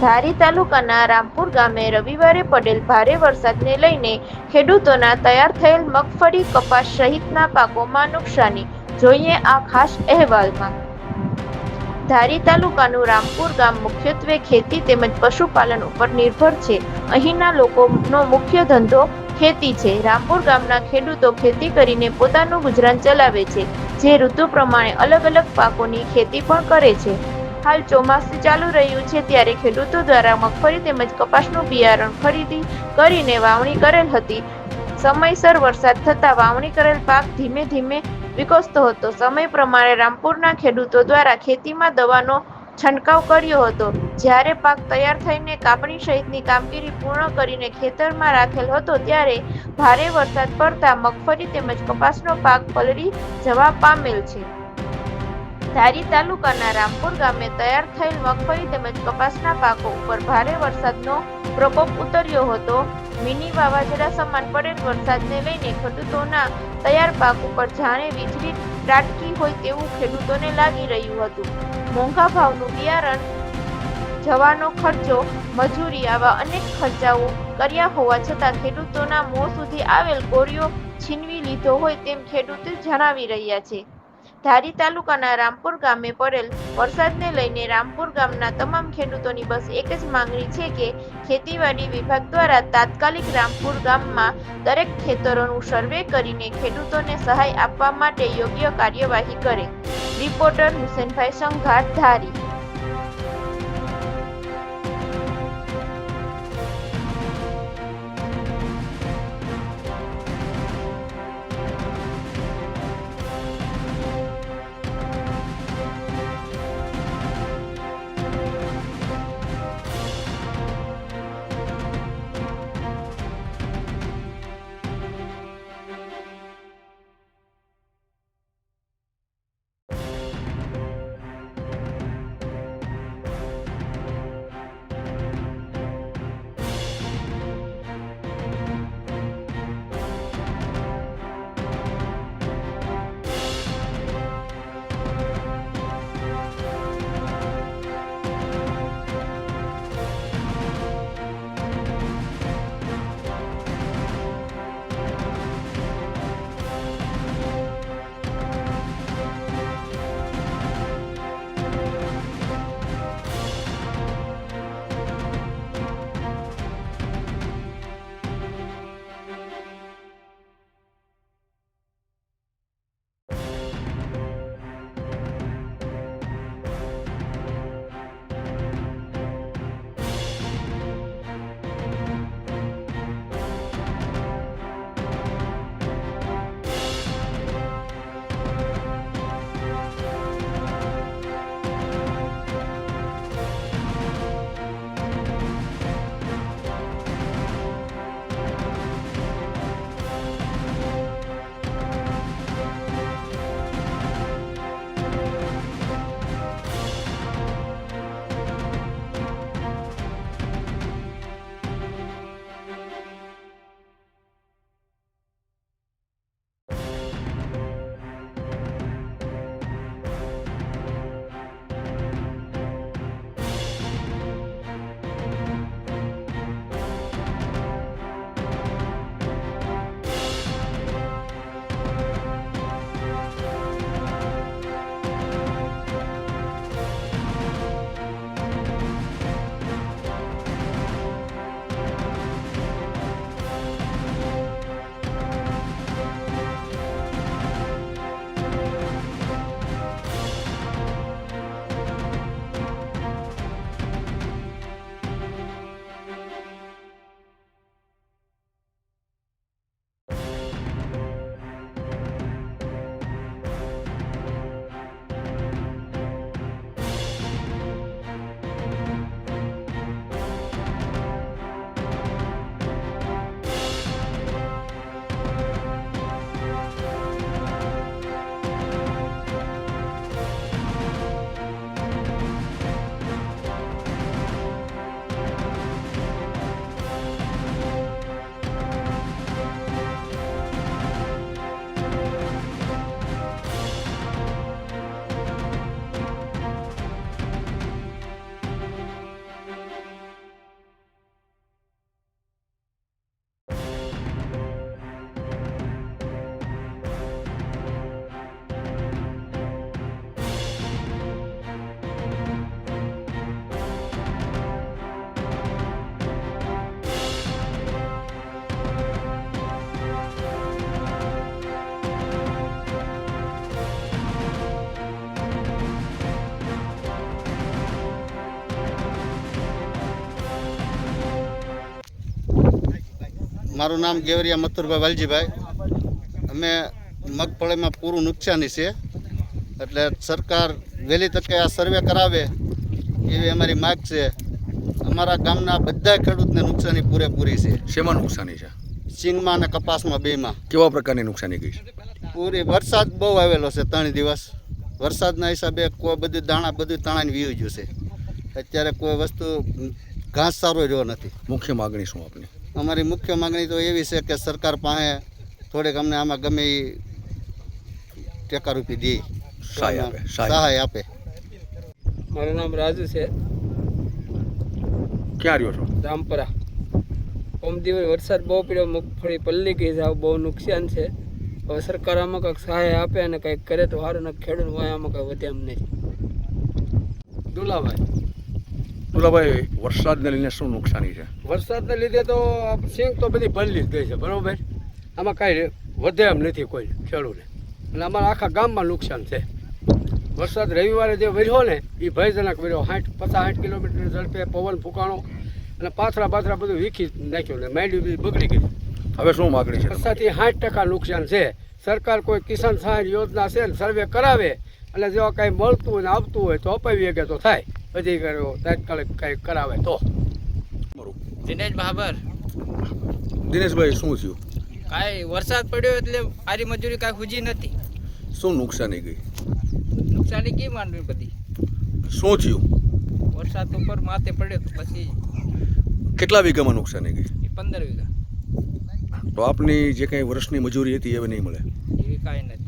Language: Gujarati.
ધારી તાલુકાના રામપુર ગામે રવિવારે પડેલ ભારે વરસાદને લઈને ખેડૂતોના તૈયાર થયેલ મગફળી, કપાસ સહિતના પાકોમાં નુકસાની. જોઈએ આ ખાસ અહેવાલમાં. ધારી તાલુકાનું રામપુર ગામ મુખ્યત્વે ખેતી તેમજ પશુપાલન ઉપર નિર્ભર છે. અહીંના લોકોનો મુખ્ય ધંધો ખેતી છે. રામપુર ગામના ખેડૂતો ખેતી કરીને પોતાનું ગુજરાન ચલાવે છે. જે ઋતુ પ્રમાણે અલગ અલગ પાકોની ખેતી પણ કરે છે. હાલ ચોમાસું ચાલુ રહ્યું છે ત્યારે ખેડૂતો દ્વારા મગફળી તેમજ કપાસનું બિયારણ ખરીદી કરીને વાવણી કરેલ હતી. સમયસર વરસાદ થતા વાવણી કરેલ પાક ધીમે ધીમે વિકસતો હતો. સમય પ્રમાણે રામપુરના ખેડૂતો દ્વારા ખેતીમાં દવાનો છંટકાવ કર્યો હતો. જ્યારે પાક તૈયાર થઈને કાપણી સહિતની કામગીરી પૂર્ણ કરીને ખેતરમાં રાખેલ હતો ત્યારે ભારે વરસાદ પડતા મગફળી તેમજ કપાસનો પાક પલળી જવા પામેલ છે. ધારી તાલુકાના રામપુર ગામે તૈયાર થયેલ મગફળી તેમજ કપાસના પાકો ઉપર ભારે વરસાદનો પ્રકોપ ઉતર્યો હતો. મિની વાવાઝોડા સમાન પડેલ વરસાદને લઈને ખેડૂતોના તૈયાર પાક ઉપર જાણે વીજળી ત્રાટકી હોય તેવું ખેડૂતોને લાગી રહ્યું હતું. મોંઘા ભાવનું બિયારણ, જવાનો ખર્ચો, મજૂરી આવા અનેક ખર્ચાઓ કર્યા હોવા છતાં ખેડૂતોના મોં સુધી આવેલ કોળિયો છીનવી લીધો હોય તેમ ખેડૂતો જણાવી રહ્યા છે. ધારી તાલુકાના રામપુર ગામે પડેલ વરસાદને લઈને રામપુર ગામના તમામ ખેડૂતોની બસ એક જ માંગણી છે કે ખેતીવાડી વિભાગ દ્વારા તાત્કાલિક રામપુર ગામમાં દરેક ખેતરોનું સર્વે કરીને ખેડૂતોને સહાય આપવા માટે યોગ્ય કાર્યવાહી કરે. રિપોર્ટર હુસેનભાઈ સંઘાટ, ધારી. મારું નામ ગેવરિયા મથુરભાઈ વાલજીભાઈ. અમે મગફળીમાં પૂરું નુકસાની છે, એટલે સરકાર વહેલી તકે આ સર્વે કરાવે એવી અમારી માગ છે. અમારા ગામના બધા ખેડૂતને નુકસાની પૂરેપૂરી છે. શેમાં નુકસાની છે? સિંગમાં અને કપાસમાં બેમાં. કેવા પ્રકારની નુકસાની ગઈ છે? પૂરી વરસાદ બહુ આવેલો છે, 3 દિવસ વરસાદના હિસાબે કોઈ બધું દાણા બધું તાણાને વીવી ગયું છે. અત્યારે કોઈ વસ્તુ ઘાસ સારો રહ્યો નથી. મુખ્ય માગણી શું આપની? અમારી મુખ્ય માગણી તો એવી છે કે સરકાર પાસે થોડીક અમને આમાં ગમે એ ટેકારૂપી દે, સહાય આપે. સહાય આપે. મારું નામ રાજુ છે, ક્યાં રહ્યો છો? રામપરા. દિવસ વરસાદ બહુ પડ્યો, મગફળી પલ્લી ગઈ છે, બહુ નુકસાન છે. હવે સરકાર આમાં કંઈક સહાય આપે અને કંઈક કરે તો સારું, ને ખેડૂત હોય આમાં કંઈ વધે એમ નથી. દુલાભાઈ, વરસાદને લઈને શું નુકસાની છે? વરસાદને લીધે તો સિંગ તો બધી પલ્લી જ ગઈ છે, બરાબર. આમાં કાંઈ વધે એમ નથી કોઈ ખેડૂતને, અને અમારા આખા ગામમાં નુકસાન છે. વરસાદ રવિવારે જે વર્યો ને એ ભયજનક વર્યો. 50-60 કિલોમીટર ઝડપે પવન ફૂંકાણો અને પાથરા બધું વીખી નાખ્યું ને માંડવી બધી બગડી ગઈ. હવે શું માગણી છે? 50% નુકસાન છે. સરકાર કોઈ કિસાન સહાય યોજના છે, સર્વે કરાવે અને જો કાંઈ મળતું હોય ને આવતું હોય તો અપાવી શકે તો થાય. અધિકારીઓ તાત્કાલિક કંઈ કરાવે તો. દિનેશ બાબર. દિનેશભાઈ, શું થયું? કાંઈ વરસાદ પડ્યો એટલે આરી મજૂરી કાંઈ હુજી નથી. શું નુકસાની ગઈ? નુકસાની કેમ માંડવી બધી? શું થયું? વરસાદ ઉપર માથે પડ્યો તો પછી કેટલા વીઘામાં નુકસાની ગઈ? 15 વીઘા. તો આપની જે કંઈ વર્ષની મજૂરી હતી એ હવે નહીં મળે? એવી કાંઈ નથી.